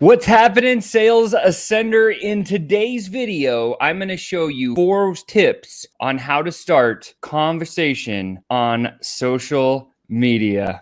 What's happening, Sales Ascender? In today's video, I'm going to show you 4 tips on how to start conversation on social media.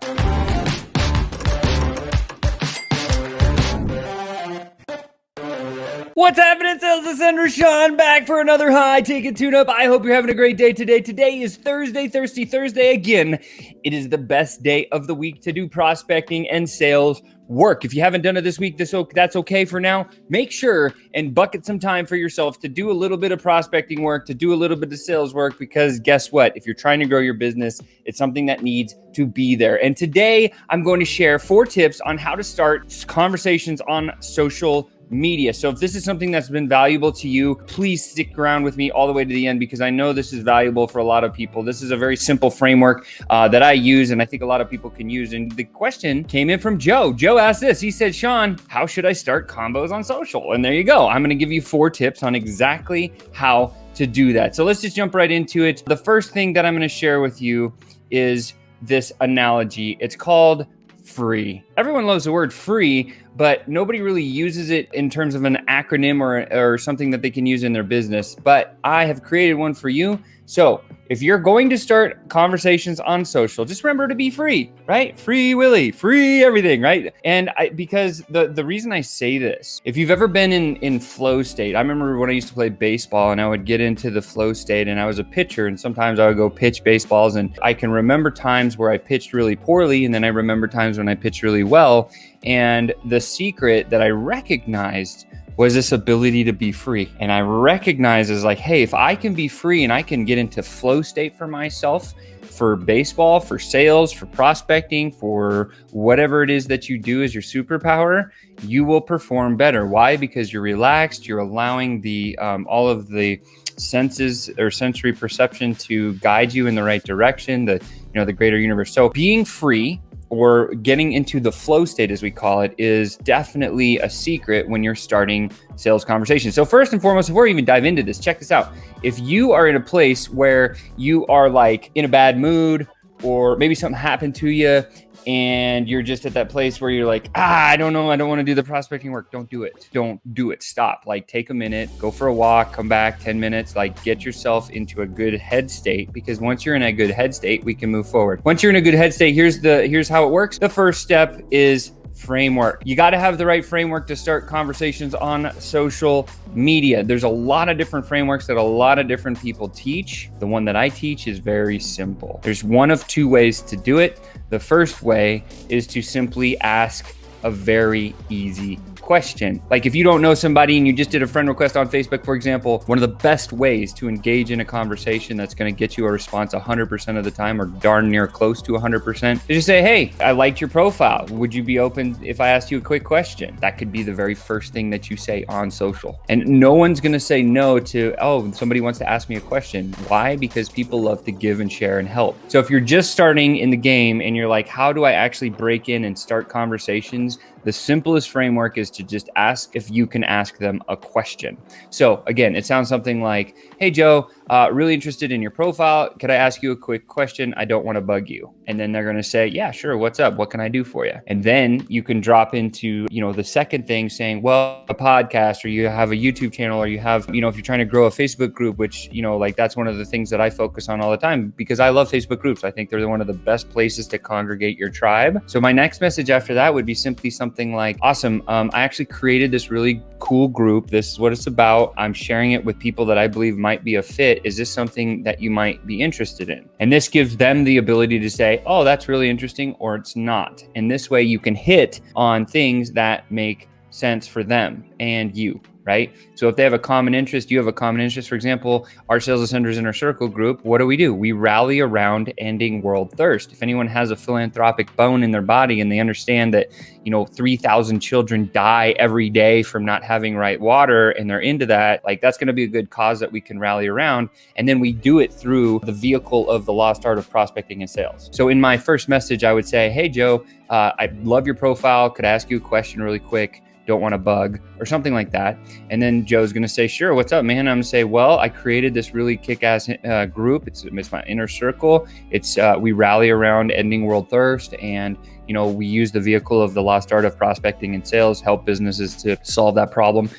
What's happening, Sales Ascender? Sean back for another high ticket tune-up. I hope you're having a great day today. Today is Thursday, Thirsty Thursday. Again, it is the best day of the week to do prospecting and sales work. If you haven't done it this week, that's okay for now. Make sure and bucket some time for yourself to do a little bit of prospecting work, to do a little bit of sales work, because guess what? If you're trying to grow your business, it's something that needs to be there. And today I'm going to share 4 tips on how to start conversations on social media. So if this is something that's been valuable to you, please stick around with me all the way to the end, because I know this is valuable for a lot of people. This is a very simple framework that I use, and I think a lot of people can use. And the question came in from Joe. Joe asked this. He said, Sean, how should I start combos on social? And there you go. I'm going to give you 4 tips on exactly how to do that. So let's just jump right into it. The first thing that I'm going to share with you is this analogy. It's called free. Everyone loves the word free, but nobody really uses it in terms of an acronym or something that they can use in their business. But I have created one for you. So if you're going to start conversations on social, just remember to be free, right? Free Willy, free everything, right? And because the reason I say this, if you've ever been in flow state, I remember when I used to play baseball and I would get into the flow state, and I was a pitcher, and sometimes I would go pitch baseballs, and I can remember times where I pitched really poorly, and then I remember times when I pitched really well. And the secret that I recognized was this ability to be free. And I recognize as like, hey, if I can be free and I can get into flow state for myself, for baseball, for sales, for prospecting, for whatever it is that you do as your superpower, you will perform better. Why? Because you're relaxed, you're allowing the all of the senses or sensory perception to guide you in the right direction, the greater universe. So being free, or getting into the flow state, as we call it, is definitely a secret when you're starting sales conversations. So first and foremost, before we even dive into this, check this out. If you are in a place where you are like in a bad mood, or maybe something happened to you, and you're just at that place where you're like, I don't know, I don't want to do the prospecting work. Don't do it. Don't do it. Stop. Like, take a minute, go for a walk, come back 10 minutes, like get yourself into a good head state, because once you're in a good head state, we can move forward. Once you're in a good head state, here's how it works. The first step is framework. You got to have the right framework to start conversations on social media. There's a lot of different frameworks that a lot of different people teach. The one that I teach is very simple. There's one of 2 ways to do it. The first way is to simply ask a very easy question. Like if you don't know somebody and you just did a friend request on Facebook, for example, one of the best ways to engage in a conversation that's going to get you a response 100% of the time, or darn near close to 100%, is just say, hey, I liked your profile. Would you be open if I asked you a quick question? That could be the very first thing that you say on social. And no one's going to say no to, oh, somebody wants to ask me a question. Why? Because people love to give and share and help. So if you're just starting in the game and you're like, how do I actually break in and start conversations? The simplest framework is to just ask if you can ask them a question. So again, it sounds something like, hey, Joe, really interested in your profile. Could I ask you a quick question? I don't want to bug you. And then they're going to say, yeah, sure. What's up? What can I do for you? And then you can drop into, the second thing saying, well, a podcast, or you have a YouTube channel, or you have, if you're trying to grow a Facebook group, which, that's one of the things that I focus on all the time, because I love Facebook groups. I think they're one of the best places to congregate your tribe. So my next message after that would be simply something like, awesome. I actually created this really cool group. This is what it's about. I'm sharing it with people that I believe might be a fit. Is this something that you might be interested in? And this gives them the ability to say, oh, that's really interesting, or it's not. And this way you can hit on things that make sense for them and you. Right? So if they have a common interest, you have a common interest. For example, our Sales Ascenders Inner Circle group, what do? We rally around ending world thirst. If anyone has a philanthropic bone in their body and they understand that, 3,000 children die every day from not having right water, and they're into that, like that's going to be a good cause that we can rally around. And then we do it through the vehicle of the lost art of prospecting and sales. So in my first message, I would say, hey, Joe, I love your profile. Could I ask you a question really quick? Don't want to bug, or something like that. And then Joe's going to say, sure, what's up, man? I'm going to say, well, I created this really kick-ass group. It's my inner circle. It's we rally around ending world thirst, and we use the vehicle of the lost art of prospecting and sales, help businesses to solve that problem.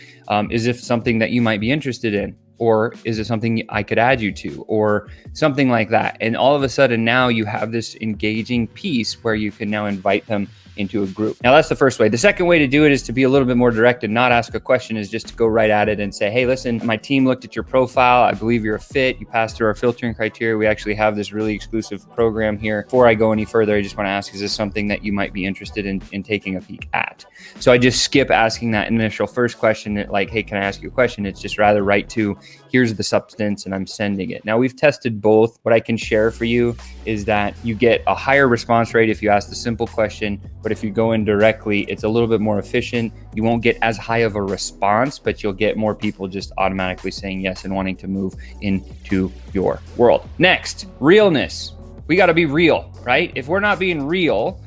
Is it something that you might be interested in? Or is it something I could add you to, or something like that? And all of a sudden now you have this engaging piece where you can now invite them into a group. Now that's the first way. The second way to do it is to be a little bit more direct and not ask a question, is just to go right at it and say, hey, listen, my team looked at your profile. I believe you're a fit. You passed through our filtering criteria. We actually have this really exclusive program here. Before I go any further, I just want to ask, is this something that you might be interested in taking a peek at? So I just skip asking that initial first question, like, hey, can I ask you a question? It's just rather right to, here's the substance and I'm sending it. Now we've tested both. What I can share for you is that you get a higher response rate if you ask the simple question, but if you go in directly, it's a little bit more efficient. You won't get as high of a response, but you'll get more people just automatically saying yes and wanting to move into your world. Next, realness. We got to be real, right? If we're not being real,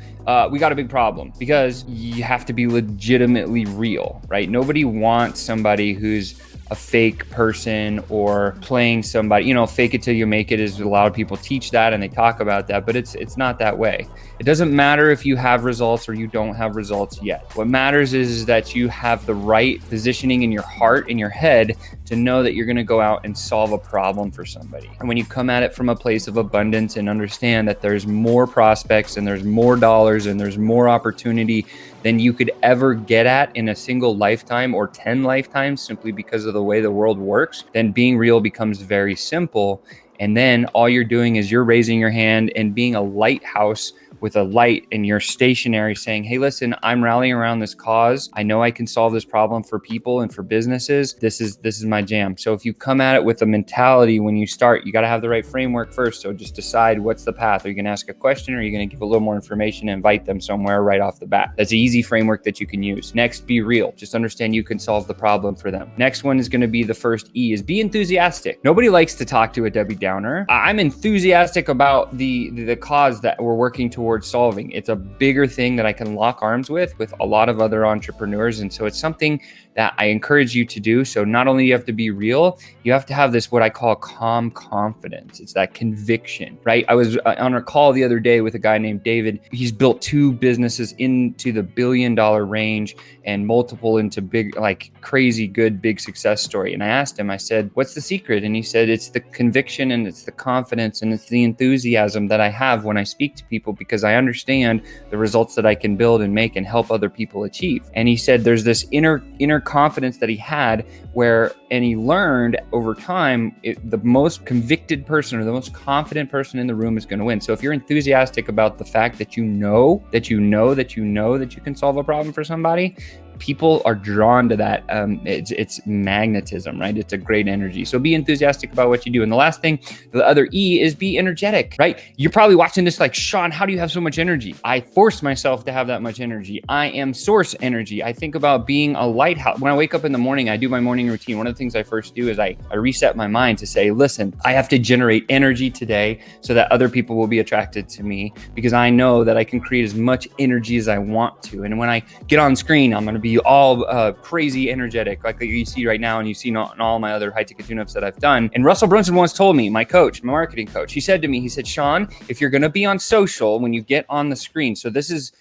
we got a big problem, because you have to be legitimately real, right? Nobody wants somebody who's a fake person or playing somebody. Fake it till you make it is a lot of people teach that and they talk about that, but it's not that way. It doesn't matter if you have results or you don't have results yet. What matters is that you have the right positioning in your heart, in your head, to know that you're going to go out and solve a problem for somebody. And when you come at it from a place of abundance and understand that there's more prospects and there's more dollars and there's more opportunity than you could ever get at in a single lifetime or 10 lifetimes, simply because of the way the world works, then being real becomes very simple. And then all you're doing is you're raising your hand and being a lighthouse with a light, and you're stationary saying, hey, listen, I'm rallying around this cause. I know I can solve this problem for people and for businesses. This is my jam. So if you come at it with a mentality when you start, you got to have the right framework first. So just decide, what's the path? Are you going to ask a question, or are you going to give a little more information and invite them somewhere right off the bat? That's an easy framework that you can use. Next, be real. Just understand you can solve the problem for them. Next one is going to be the first E, is be enthusiastic. Nobody likes to talk to a Debbie Downer. I'm enthusiastic about the cause that we're working towards solving. It's a bigger thing that I can lock arms with a lot of other entrepreneurs. And so it's something that I encourage you to do. So not only do you have to be real, you have to have this, what I call calm confidence. It's that conviction, right? I was on a call the other day with a guy named David. He's built 2 businesses into the $1 billion range and multiple into big, like crazy good, big success story. And I asked him, I said, what's the secret? And he said, it's the conviction and it's the confidence and it's the enthusiasm that I have when I speak to people, because I understand the results that I can build and make and help other people achieve. And he said there's this inner confidence that he had and he learned over time, the most convicted person or the most confident person in the room is going to win. So if you're enthusiastic about the fact that you know that you can solve a problem for somebody, people are drawn to that. It's magnetism, right? It's a great energy. So be enthusiastic about what you do. And the last thing, the other E, is be energetic, right? You're probably watching this like, Sean, how do you have so much energy? I force myself to have that much energy. I am source energy. I think about being a lighthouse. When I wake up in the morning, I do my morning routine. One of the things I first do is I reset my mind to say, listen, I have to generate energy today so that other people will be attracted to me, because I know that I can create as much energy as I want to. And when I get on screen, I'm going to be all crazy energetic, like you see right now, and you've seen on all my other high ticket tune-ups that I've done. And Russell Brunson once told me, my coach, my marketing coach, he said to me, he said, Sean, if you're going to be on social, when you get on the screen, so this is,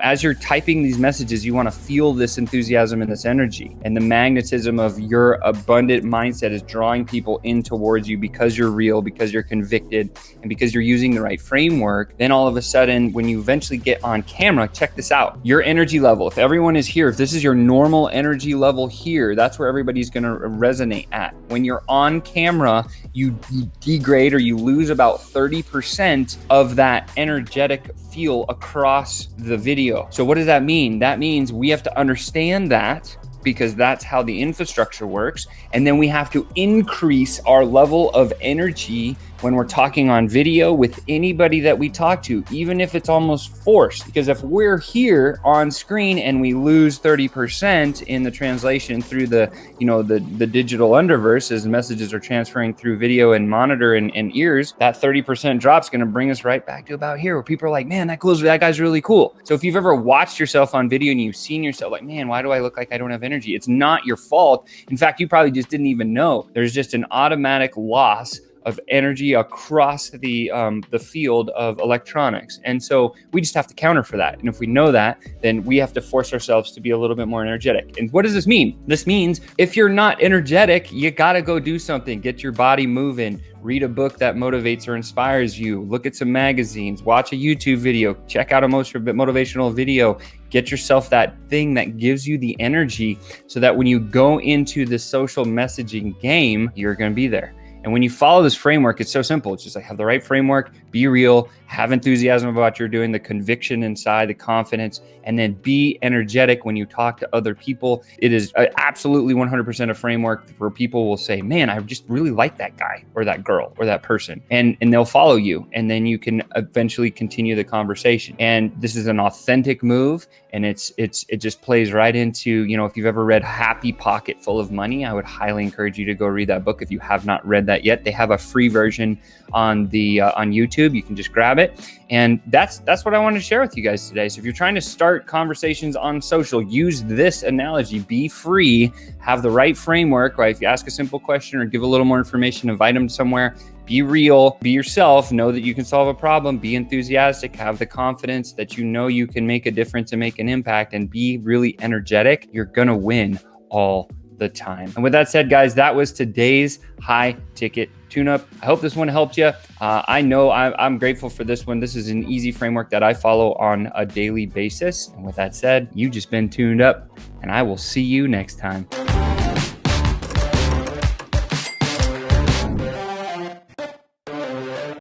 as you're typing these messages, you want to feel this enthusiasm and this energy, and the magnetism of your abundant mindset is drawing people in towards you because you're real, because you're convicted, and because you're using the right framework. Then all of a sudden, when you eventually get on camera, check this out. Your energy level, if everyone is here, if this is your normal energy level here, that's where everybody's going to resonate at. When you're on camera, you degrade or you lose about 30% of that energetic feel across the video. So what does that mean? That means we have to understand that, because that's how the infrastructure works. And then we have to increase our level of energy when we're talking on video with anybody that we talk to, even if it's almost forced. Because if we're here on screen and we lose 30% in the translation through the digital underverse as messages are transferring through video and monitor and ears, that 30% drop is going to bring us right back to about here, where people are like, man, that guy's really cool. So if you've ever watched yourself on video and you've seen yourself like, man, why do I look like I don't have energy? It's not your fault. In fact, you probably just didn't even know. There's just an automatic loss of energy across the field of electronics. And so we just have to counter for that. And if we know that, then we have to force ourselves to be a little bit more energetic. And what does this mean? This means if you're not energetic, you gotta go do something, get your body moving, read a book that motivates or inspires you, look at some magazines, watch a YouTube video, check out a motivational video, get yourself that thing that gives you the energy so that when you go into the social messaging game, you're gonna be there. And when you follow this framework, it's so simple. It's just like have the right framework, be real, have enthusiasm about what you're doing, the conviction inside, the confidence, and then be energetic when you talk to other people. It is absolutely 100% a framework where people will say, man, I just really like that guy or that girl or that person. And they'll follow you. And then you can eventually continue the conversation. And this is an authentic move. And it just plays right into, if you've ever read Happy Pocket Full of Money, I would highly encourage you to go read that book if you have not read that yet. They have a free version on YouTube. You can just grab it. And that's what I wanted to share with you guys today. So if you're trying to start conversations on social, use this analogy. Be free, have the right framework, right? If you ask a simple question or give a little more information, invite them somewhere. Be real, be yourself, know that you can solve a problem, be enthusiastic, have the confidence that you know you can make a difference and make an impact, and be really energetic. You're gonna win all the time. And with that said, guys, that was today's high ticket tune-up. I hope this one helped you. I know I'm grateful for this one. This is an easy framework that I follow on a daily basis. And with that said, you've just been tuned up, and I will see you next time.